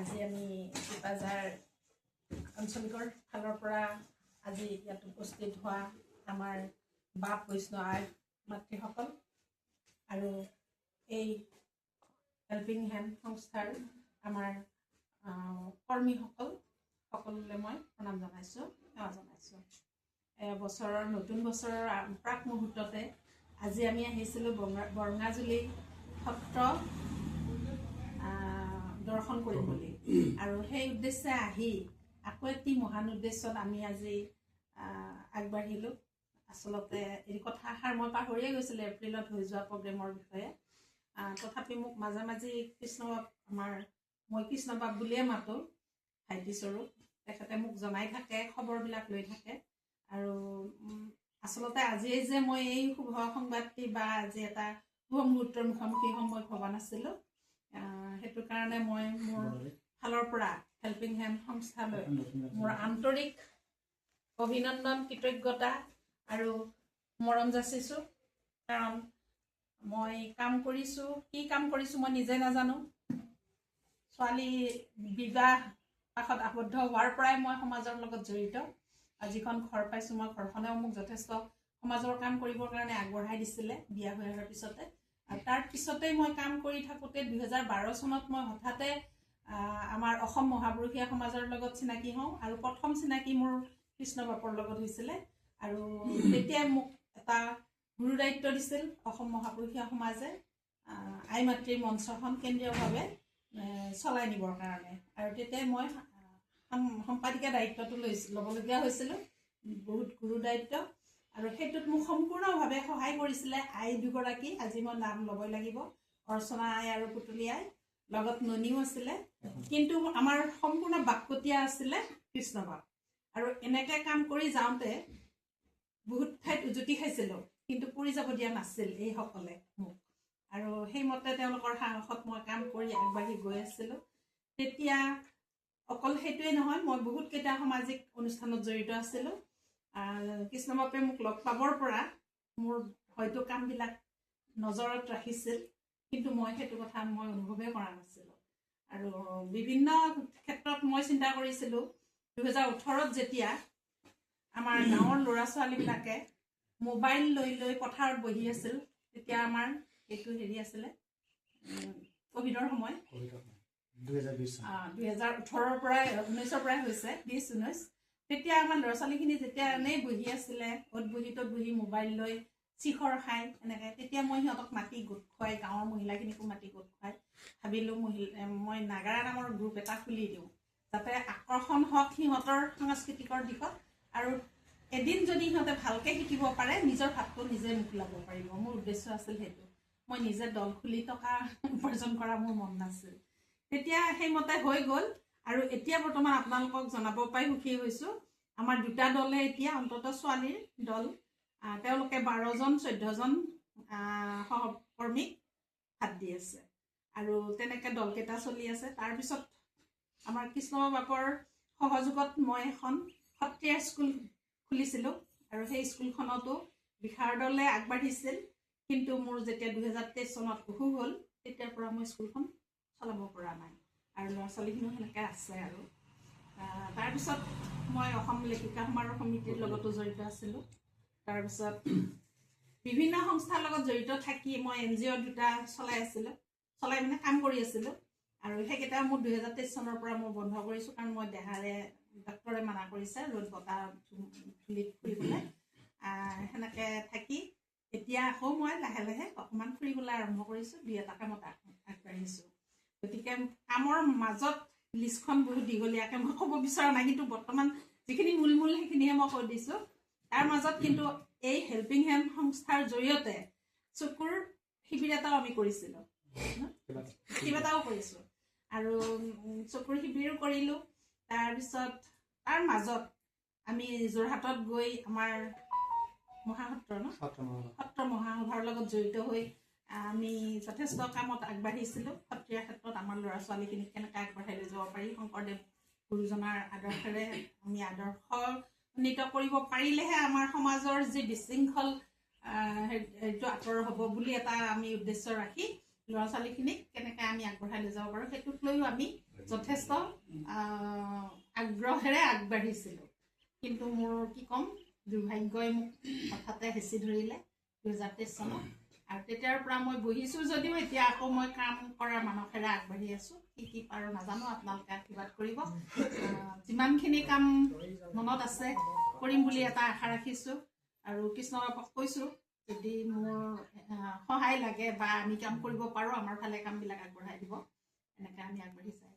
আজি আমি চিপাঝাৰ আঞ্চলিকৰ ফালৰ পৰা আজি ইয়াত উপস্থিত হোৱা আমাৰ বাপ বৈষ্ণৱ আই মাতৃসকল আৰু এই হেল্পিং হেণ্ড সংস্থাৰ আমাৰ কৰ্মীসকল সকলোলৈ মই প্ৰণাম জনাইছোঁ, সেৱা জনাইছোঁ। বছৰৰ নতুন বছৰৰ প্ৰাক মুহূৰ্ততে আজি আমি আহিছিলোঁ বৰঙাজুলি সত্ৰ দৰ্শন কৰিম বুলি, আৰু সেই উদ্দেশ্যে আহি আকৌ এটি মহান উদ্দেশ্যত আমি আজি আগবাঢ়িলোঁ। আচলতে এই কথাষাৰ মই পাহৰিয়ে গৈছিলোঁ এপ্ৰিলত হৈ যোৱা প্ৰগ্ৰেমৰ বিষয়ে। তথাপি মোক মাজে মাজে কৃষ্ণবাপ মই কৃষ্ণবাপ বুলিয়ে মাতোঁ, ভাইটি স্বৰূপ, তেখেতে মোক জনাই থাকে, খবৰবিলাক লৈ থাকে। আৰু আচলতে আজিয়ে যে মই এই শুভ সংবাদটি বা আজি এটা শুভ মুহূৰ্তৰ মুখামুখি সময় ভবা নাছিলোঁ। সেইটো কাৰণে মই মোৰ ফালৰ পৰা হেল্পিং হেণ্ড সংস্থালৈ মোৰ আন্তৰিক অভিনন্দন, কৃতজ্ঞতা আৰু মৰম যাচিছোঁ। কাৰণ মই কাম কৰিছোঁ, কি কাম কৰিছোঁ মই নিজে নাজানো। ছোৱালী বিবাহ পাশত আবদ্ধ হোৱাৰ পৰাই মই সমাজৰ লগত জড়িত। যিখন ঘৰ পাইছোঁ মই ঘৰখনেও মোক যথেষ্ট সমাজৰ কাম কৰিবৰ কাৰণে আগবঢ়াই দিছিলে বিয়া হৈ অহাৰ পিছতে। আৰু তাৰ পিছতেই মই কাম কৰি থাকোঁতে 2012 চনত মই হঠাতে আমাৰ অসম মহাপুৰুষীয়া সমাজৰ লগত চিনাকি হওঁ, আৰু প্ৰথম চিনাকি মোৰ কৃষ্ণবাপৰ লগত হৈছিলে। আৰু তেতিয়াই মোক এটা গুৰু দায়িত্ব দিছিল অসম মহাপুৰুষীয়া সমাজে, আই মাতৃৰ মঞ্চখন কেন্দ্ৰীয়ভাৱে চলাই নিবৰ কাৰণে। আৰু তেতিয়াই মই সম্পাদিকা দায়িত্বটো ল'বলগীয়া হৈছিলোঁ, বহুত গুৰু দায়িত্ব। আৰু সেইটোত মোক সম্পূৰ্ণভাৱে সহায় কৰিছিলে আই দুগৰাকী, আজি মই নাম ল'বই লাগিব, অৰ্চনা আই আৰু পুতলি আই, লগত ননীও আছিলে। কিন্তু আমাৰ সম্পূৰ্ণ বাকপতীয়া আছিলে কৃষ্ণবাপ। আৰু এনেকৈ কাম কৰি যাওঁতে বহুত ঠাইত উজুতি খাইছিলোঁ, কিন্তু পৰি যাব দিয়া নাছিল এইসকলে মোক। আৰু সেইমতে তেওঁলোকৰ সাহসত মই কাম কৰি আগবাঢ়ি গৈ আছিলোঁ। তেতিয়া অকল সেইটোৱে নহয়, মই বহুতকেইটা সামাজিক অনুষ্ঠানত জড়িত আছিলোঁ। কৃষ্ণবাপে মোক লগ পাবৰ পৰা মোৰ হয়তো কামবিলাক নজৰত ৰাখিছিল, কিন্তু মই সেইটো কথা মই অনুভৱেই কৰা নাছিলোঁ। আৰু বিভিন্ন ক্ষেত্ৰত মই চিন্তা কৰিছিলোঁ 2018ত যেতিয়া আমাৰ গাঁৱৰ ল'ৰা ছোৱালীবিলাকে মোবাইল লৈ লৈ পথাৰত বহি আছিল, তেতিয়া আমাৰ এইটো আছিলে ক'ভিডৰ সময়, 2018ৰ পৰাই 19ৰ পৰাই হৈছে 20-19। তেতিয়া আমাৰ ল'ৰা ছোৱালীখিনি যেতিয়া এনেই বহি আছিলে, অত বহি তত বহি মোবাইল লৈ চিখৰ খাই এনেকৈ, তেতিয়া মই সিহঁতক মাতি গোট খুৱাই, গাঁৱৰ মহিলাখিনিকো মাতি গোট খুৱাই ভাবিলোঁ মই নাগাৰা নামৰ গ্ৰুপ এটা খুলি দিওঁ, যাতে আকৰ্ষণ হওক সিহঁতৰ সাংস্কৃতিকৰ দিশত। আৰু এদিন যদি সিহঁতে ভালকৈ শিকিব পাৰে, নিজৰ ভাতটো নিজে মোকলাব পাৰিব। মোৰ উদ্দেশ্য আছিল সেইটো। মই নিজে দল খুলি টকা উপাৰ্জন কৰা মোৰ মন নাছিল। তেতিয়া সেইমতে হৈ গ'ল। আৰু এতিয়া বৰ্তমান আপোনালোকক জনাব পাই সুখী হৈছোঁ, আমাৰ দুটা দলে এতিয়া অন্ততঃ ছোৱালীৰ দল, তেওঁলোকে 12জন 14জন সহকৰ্মীক ভাত দি আছে। আৰু তেনেকৈ দলকেইটা চলি আছে। তাৰপিছত আমাৰ কৃষ্ণবাপৰ সহযোগত মই এখন সত্ৰীয়া স্কুল খুলিছিলোঁ, আৰু সেই স্কুলখনতো বিশাৰ দলে আগবাঢ়িছিল। কিন্তু মোৰ যেতিয়া 2023 চনত অসুখ হ'ল, তেতিয়াৰ পৰা মই স্কুলখন চলাব পৰা নাই, আৰু ল'ৰা ছোৱালীখিনিও সেনেকৈ আছে। আৰু তাৰপিছত মই অসম লেখিকা সমাৰোহ সমিতিৰ লগতো জড়িত আছিলোঁ। তাৰপিছত বিভিন্ন সংস্থাৰ লগত জড়িত থাকি মই NGO দুটা চলাই মানে কাম কৰি আছিলোঁ। আৰু সেইকেইটা মোৰ 2023 চনৰ পৰা মই বন্ধ কৰিছোঁ, কাৰণ মই দেহাৰে ডক্তৰে মানা কৰিছে ৰ'দ বতাহ ধূলিত ফুৰিবলৈ। সেনেকৈ থাকি এতিয়া আকৌ মই লাহে লাহে অকণমান ফুৰিবলৈ আৰম্ভ কৰিছোঁ, 2-এটা কামত আগবাঢ়িছোঁ। গতিকে কামৰ মাজত লিষ্টখন বহুত দীঘলীয়াকৈ মই ক'ব বিচৰা নাই, কিন্তু বৰ্তমান যিখিনি মূল সেইখিনিহে মই কৈ দিছোঁ। তাৰ মাজত কিন্তু এই হেল্পিং হেণ্ড সংস্থাৰ জৰিয়তে চকুৰ শিবিৰ এটাও আমি কৰিছিলোঁ, কেইবাটাও কৰিছোঁ। আৰু চকুৰ শিবিৰো কৰিলোঁ। তাৰপিছত তাৰ মাজত আমি যোৰহাটত গৈ আমাৰ সত্ৰ মহাসভাৰ লগত জড়িত হৈ আমি যথেষ্ট কামত আগবাঢ়িছিলোঁ। সত্ৰীয়া ক্ষেত্ৰত আমাৰ ল'ৰা ছোৱালীখিনিক কেনেকৈ আগবঢ়াই লৈ যাব পাৰি, শংকৰদেৱ গুৰুজনাৰ আদৰ্শেৰে আমি আদৰ্শিত কৰিব পাৰিলেহে আমাৰ সমাজৰ যি বিশৃংখল সেইটো আঁতৰ হ'ব বুলি এটা আমি উদ্দেশ্য ৰাখি ল'ৰা ছোৱালীখিনিক কেনেকৈ আমি আগবঢ়াই লৈ যাব পাৰোঁ সেইটোক লৈও আমি যথেষ্ট আগ্ৰহেৰে আগবাঢ়িছিলোঁ। কিন্তু মোৰ কি ক'ম, দুৰ্ভাগ্যই মোক হঠাতে হেঁচি ধৰিলে 2023 চনত। আৰু তেতিয়াৰ পৰা মই বহিছোঁ যদিও এতিয়া আকৌ মই কাম কৰাৰ মানসেৰে আগবাঢ়ি আছোঁ। কি পাৰোঁ নাজানো, আপোনালোকে আশীৰ্বাদ কৰিব। যিমানখিনি কাম মনত আছে কৰিম বুলি এটা আশা ৰাখিছোঁ। আৰু কৃষ্ণবাবুক কৈছোঁ যদি মোৰ সহায় লাগে বা আমি কাম কৰিব পাৰোঁ আমাৰ ফালে কামবিলাক আগবঢ়াই দিব, এনেকৈ আমি আগবাঢ়ি যাম।